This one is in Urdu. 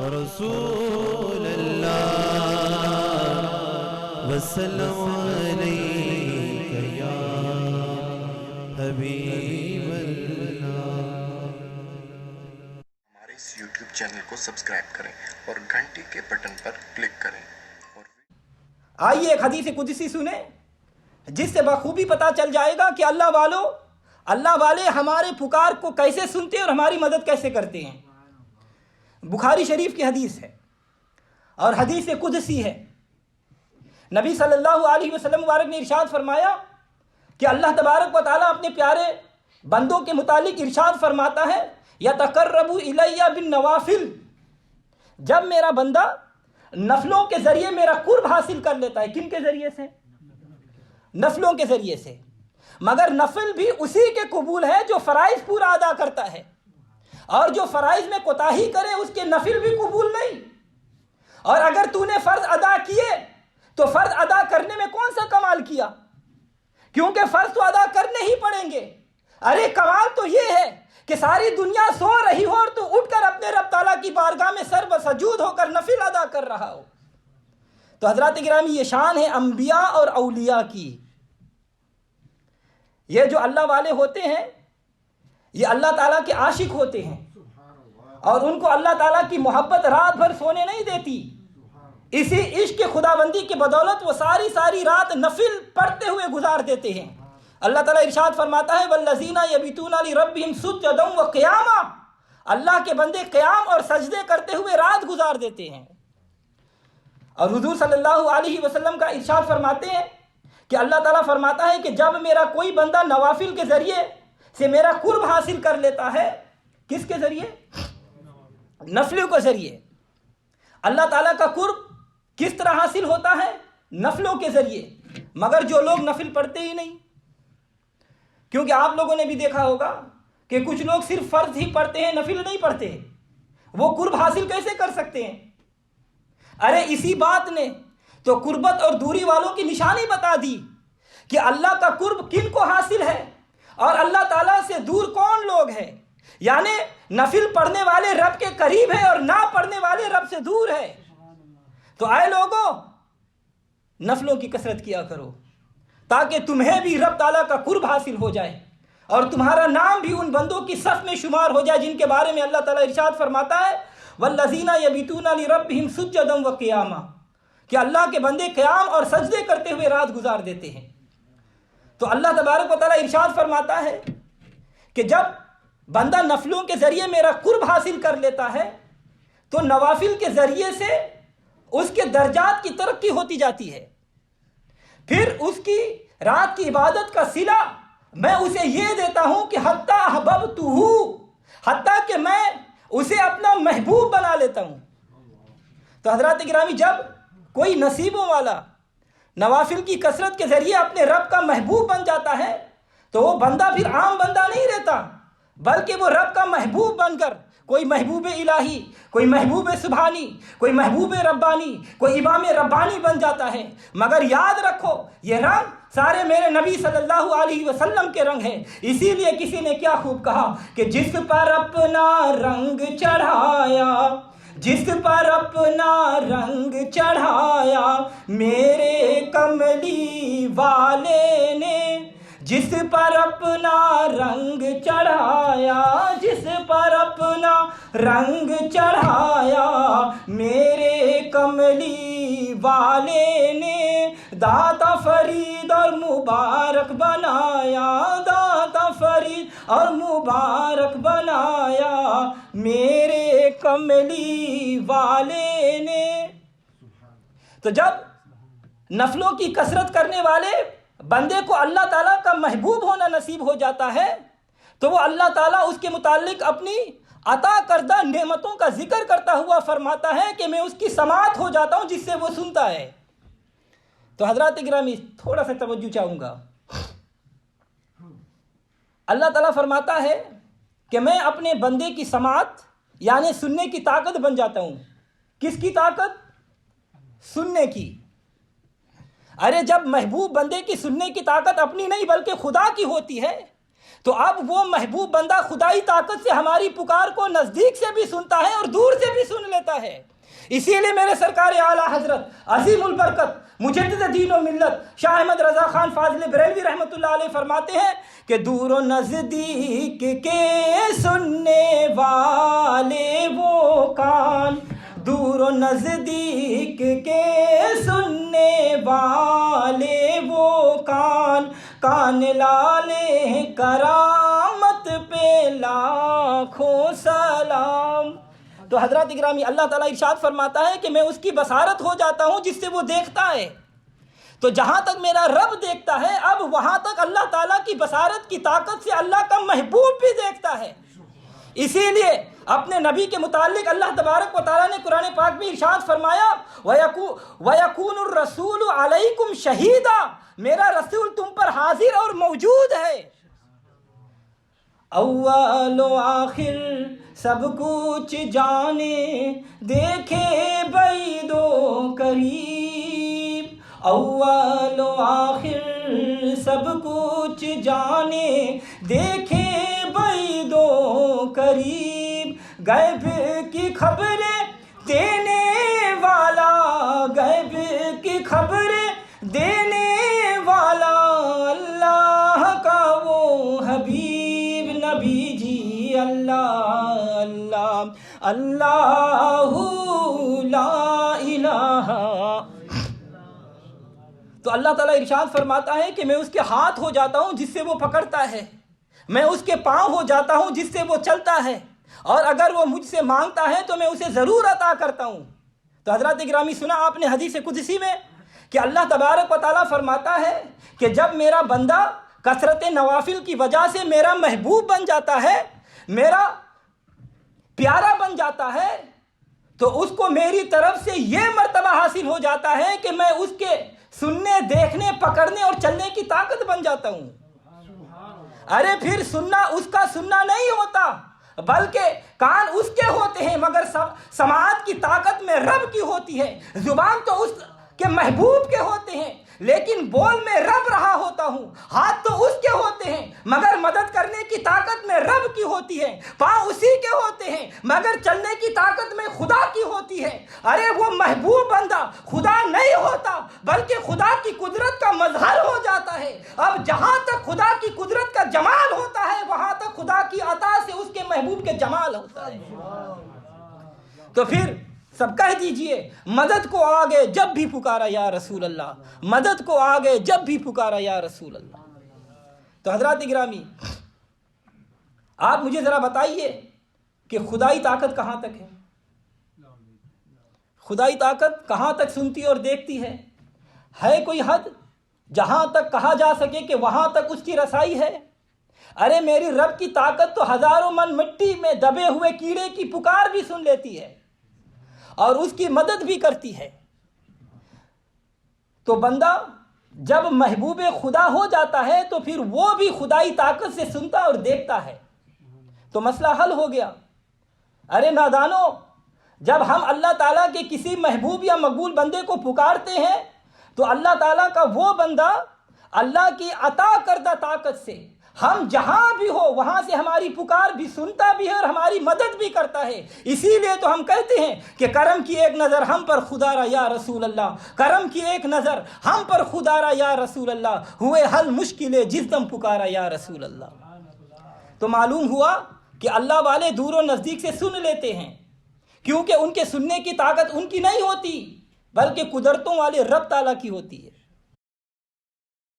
رسول اللہ وسلم علیک یا حبیب اللہ۔ ہمارے اس یوٹیوب چینل کو سبسکرائب کریں اور گھنٹی کے بٹن پر کلک کریں۔ آئیے ایک حدیث قدسی سنیں جس سے بخوبی پتہ چل جائے گا کہ اللہ والے ہمارے پکار کو کیسے سنتے اور ہماری مدد کیسے کرتے ہیں۔ بخاری شریف کی حدیث ہے اور حدیث قدسی ہے۔ نبی صلی اللہ علیہ وسلم مبارک نے ارشاد فرمایا کہ اللہ تبارک و تعالیٰ اپنے پیارے بندوں کے متعلق ارشاد فرماتا ہے یتقرب الی بالنوافل، جب میرا بندہ نفلوں کے ذریعے میرا قرب حاصل کر لیتا ہے۔ کن کے ذریعے سے؟ نفلوں کے ذریعے سے، مگر نفل بھی اسی کے قبول ہے جو فرائض پورا ادا کرتا ہے، اور جو فرائض میں کوتاہی کرے اس کے نفل بھی قبول نہیں۔ اور اگر تو نے فرض ادا کیے تو فرض ادا کرنے میں کون سا کمال کیا؟ کیونکہ فرض تو ادا کرنے ہی پڑیں گے۔ ارے کمال تو یہ ہے کہ ساری دنیا سو رہی ہو اور تو اٹھ کر اپنے رب تعالیٰ کی بارگاہ میں سر بسجود ہو کر نفل ادا کر رہا ہو۔ تو حضرات گرامی، یہ شان ہے انبیاء اور اولیاء کی۔ یہ جو اللہ والے ہوتے ہیں یہ اللہ تعالیٰ کے عاشق ہوتے ہیں، اور ان کو اللہ تعالیٰ کی محبت رات بھر سونے نہیں دیتی۔ اسی عشق خدا بندی کی بدولت وہ ساری رات نفل پڑھتے ہوئے گزار دیتے ہیں۔ اللہ تعالیٰ ارشاد فرماتا ہے والذین یبیتون لربہم سجدا وقیاما، اللہ کے بندے قیام اور سجدے کرتے ہوئے رات گزار دیتے ہیں۔ اور حضور صلی اللہ علیہ وسلم کا ارشاد فرماتے ہیں کہ اللہ تعالیٰ فرماتا ہے کہ جب میرا کوئی بندہ نوافل کے ذریعے سے میرا قرب حاصل کر لیتا ہے، کس کے ذریعے؟ نفلوں کے ذریعے۔ اللہ تعالیٰ کا قرب کس طرح حاصل ہوتا ہے؟ نفلوں کے ذریعے۔ مگر جو لوگ نفل پڑھتے ہی نہیں، کیونکہ آپ لوگوں نے بھی دیکھا ہوگا کہ کچھ لوگ صرف فرض ہی پڑھتے ہیں، نفل نہیں پڑھتے ہیں، وہ قرب حاصل کیسے کر سکتے ہیں؟ ارے اسی بات نے تو قربت اور دوری والوں کی نشانی بتا دی کہ اللہ کا قرب کن کو حاصل ہے اور اللہ تعالیٰ سے دور کون لوگ ہیں۔ یعنی نفل پڑھنے والے رب کے قریب ہے اور نہ پڑھنے والے رب سے دور ہے۔ تو اے لوگوں، نفلوں کی کثرت کیا کرو تاکہ تمہیں بھی رب تعالیٰ کا قرب حاصل ہو جائے اور تمہارا نام بھی ان بندوں کی صف میں شمار ہو جائے جن کے بارے میں اللہ تعالیٰ ارشاد فرماتا ہے والذین یبیتون لربہم سجدا وقیاما، کہ اللہ کے بندے قیام اور سجدے کرتے ہوئے رات گزار دیتے ہیں۔ تو اللہ تبارک و تعالیٰ ارشاد فرماتا ہے کہ جب بندہ نفلوں کے ذریعے میرا قرب حاصل کر لیتا ہے تو نوافل کے ذریعے سے اس کے درجات کی ترقی ہوتی جاتی ہے۔ پھر اس کی رات کی عبادت کا صلہ میں اسے یہ دیتا ہوں کہ حتیٰ احببتہ، حتیٰ کہ میں اسے اپنا محبوب بنا لیتا ہوں۔ تو حضرات گرامی، جب کوئی نصیبوں والا نوافل کی کثرت کے ذریعے اپنے رب کا محبوب بن جاتا ہے تو وہ بندہ پھر عام بندہ نہیں رہتا، بلکہ وہ رب کا محبوب بن کر کوئی محبوب الہی، کوئی محبوب سبحانی، کوئی محبوب ربانی، کوئی امام ربانی بن جاتا ہے۔ مگر یاد رکھو یہ رنگ سارے میرے نبی صلی اللہ علیہ وسلم کے رنگ ہیں۔ اسی لیے کسی نے کیا خوب کہا کہ جس پر اپنا رنگ چڑھایا، جس پر اپنا رنگ چڑھایا میرے کملی والے نے، جس پر اپنا رنگ چڑھایا، جس پر اپنا رنگ چڑھایا میرے کملی والے نے، داتا فرید اور مبارک بنایا، داتا فرید اور مبارک بنایا میرے کملی والے نے۔ تو جب نفلوں کی کثرت کرنے والے بندے کو اللہ تعالیٰ کا محبوب ہونا نصیب ہو جاتا ہے تو وہ اللہ تعالیٰ اس کے متعلق اپنی عطا کردہ نعمتوں کا ذکر کرتا ہوا فرماتا ہے کہ میں اس کی سماعت ہو جاتا ہوں جس سے وہ سنتا ہے۔ تو حضرات گرامی، تھوڑا سا توجہ چاہوں گا۔ اللہ تعالیٰ فرماتا ہے کہ میں اپنے بندے کی سماعت یعنی سننے کی طاقت بن جاتا ہوں۔ کس کی طاقت؟ سننے کی۔ ارے جب محبوب بندے کی سننے کی طاقت اپنی نہیں بلکہ خدا کی ہوتی ہے تو اب وہ محبوب بندہ خدائی طاقت سے ہماری پکار کو نزدیک سے بھی سنتا ہے اور دور سے بھی سن لیتا ہے۔ اسی لیے میرے سرکار اعلیٰ حضرت عظیم البرکت مجدد دین و ملت شاہ احمد رضا خان فاضل بریلوی رحمۃ اللہ علیہ فرماتے ہیں کہ دور و نزدیک کے سننے والے وہ کان، دور و نزدیک کے سننے والے وہ کان، کان لالے کرامت پہ لاکھوں سلام۔ تو حضرات اکرامی، اللہ تعالیٰ ارشاد فرماتا ہے کہ میں اس کی بصارت ہو جاتا ہوں جس سے وہ دیکھتا ہے۔ تو جہاں تک میرا رب دیکھتا ہے، اب وہاں تک اللہ تعالیٰ کی بصارت کی طاقت سے اللہ کا محبوب بھی دیکھتا ہے۔ اسی لیے اپنے نبی کے متعلق اللہ تبارک و تعالیٰ نے قرآن پاک میں ارشاد فرمایا وَيَكُونُ الرَّسُولُ عَلَيْكُمْ شَهِيدًا، میرا رسول تم پر حاضر اور موجود ہے۔ اول و آخر سب کچھ جانے دیکھے بعید و قریب، اول و آخر سب کچھ جانے دیکھے بعید و قریب، غیب کی خبریں دینے والا، غیب کی خبریں دینے والا اللہ کا وہ حبیب نبی جی، اللہ اللہ اللہ لا الہ۔ تو اللہ تعالیٰ ارشاد فرماتا ہے کہ میں اس کے ہاتھ ہو جاتا ہوں جس سے وہ پکڑتا ہے، میں اس کے پاؤں ہو جاتا ہوں جس سے وہ چلتا ہے، اور اگر وہ مجھ سے مانگتا ہے تو میں اسے ضرور عطا کرتا ہوں۔ تو حضرات اکرامی، سنا آپ نے حدیث قدسی میں کہ اللہ تبارک و تعالیٰ فرماتا ہے کہ جب میرا بندہ کثرت نوافل کی وجہ سے میرا محبوب بن جاتا ہے، میرا پیارا بن جاتا ہے، تو اس کو میری طرف سے یہ مرتبہ حاصل ہو جاتا ہے کہ میں اس کے سننے، دیکھنے، پکڑنے اور چلنے کی طاقت بن جاتا ہوں۔ ارے پھر سننا اس کا سننا نہیں ہوتا، بلکہ کان اس کے ہوتے ہیں، مگر سماعت کی طاقت میں رب کی ہوتی ہے۔ زبان تو اس کے محبوب کے ہوتے ہیں، لیکن بول میں رب رہا ہوتا ہوں۔ ہاتھ تو اس کے ہوتے ہیں، مگر مدد کرنے کی طاقت میں رب کی ہوتی ہے۔ پاؤں اسی کے ہوتے ہیں، مگر چلنے کی طاقت میں خدا کی ہوتی ہے۔ ارے وہ محبوب بندہ خدا نہیں ہوتا، بلکہ خدا کی قدرت کا مظہر ہو جاتا ہے۔ اب جہاں تک خدا کی قدرت کا جمال ہوتا ہے، وہاں تک خدا کی عطا سے اس کے محبوب کے جمال ہوتا ہے۔ تو پھر سب کہہ دیجئے، مدد کو آگے جب بھی پکارا یا رسول اللہ، مدد کو آگے جب بھی پکارا یا رسول اللہ۔ تو حضرات اکرامی، آپ مجھے ذرا بتائیے کہ خدائی طاقت کہاں تک ہے؟ خدائی طاقت کہاں تک سنتی اور دیکھتی ہے؟ ہے کوئی حد جہاں تک کہا جا سکے کہ وہاں تک اس کی رسائی ہے؟ ارے میری رب کی طاقت تو ہزاروں من مٹی میں دبے ہوئے کیڑے کی پکار بھی سن لیتی ہے اور اس کی مدد بھی کرتی ہے۔ تو بندہ جب محبوب خدا ہو جاتا ہے تو پھر وہ بھی خدائی طاقت سے سنتا اور دیکھتا ہے، تو مسئلہ حل ہو گیا۔ ارے نادانو، جب ہم اللہ تعالیٰ کے کسی محبوب یا مقبول بندے کو پکارتے ہیں تو اللہ تعالیٰ کا وہ بندہ اللہ کی عطا کردہ طاقت سے ہم جہاں بھی ہو وہاں سے ہماری پکار بھی سنتا بھی ہے اور ہماری مدد بھی کرتا ہے۔ اسی لیے تو ہم کہتے ہیں کہ کرم کی ایک نظر ہم پر خدا را یا رسول اللہ، کرم کی ایک نظر ہم پر خدا را یا رسول اللہ، ہوئے حل مشکل جس دم پکارا یا رسول اللہ۔ تو معلوم ہوا کہ اللہ والے دور و نزدیک سے سن لیتے ہیں، کیونکہ ان کے سننے کی طاقت ان کی نہیں ہوتی، بلکہ قدرتوں والے رب تعالیٰ کی ہوتی ہے۔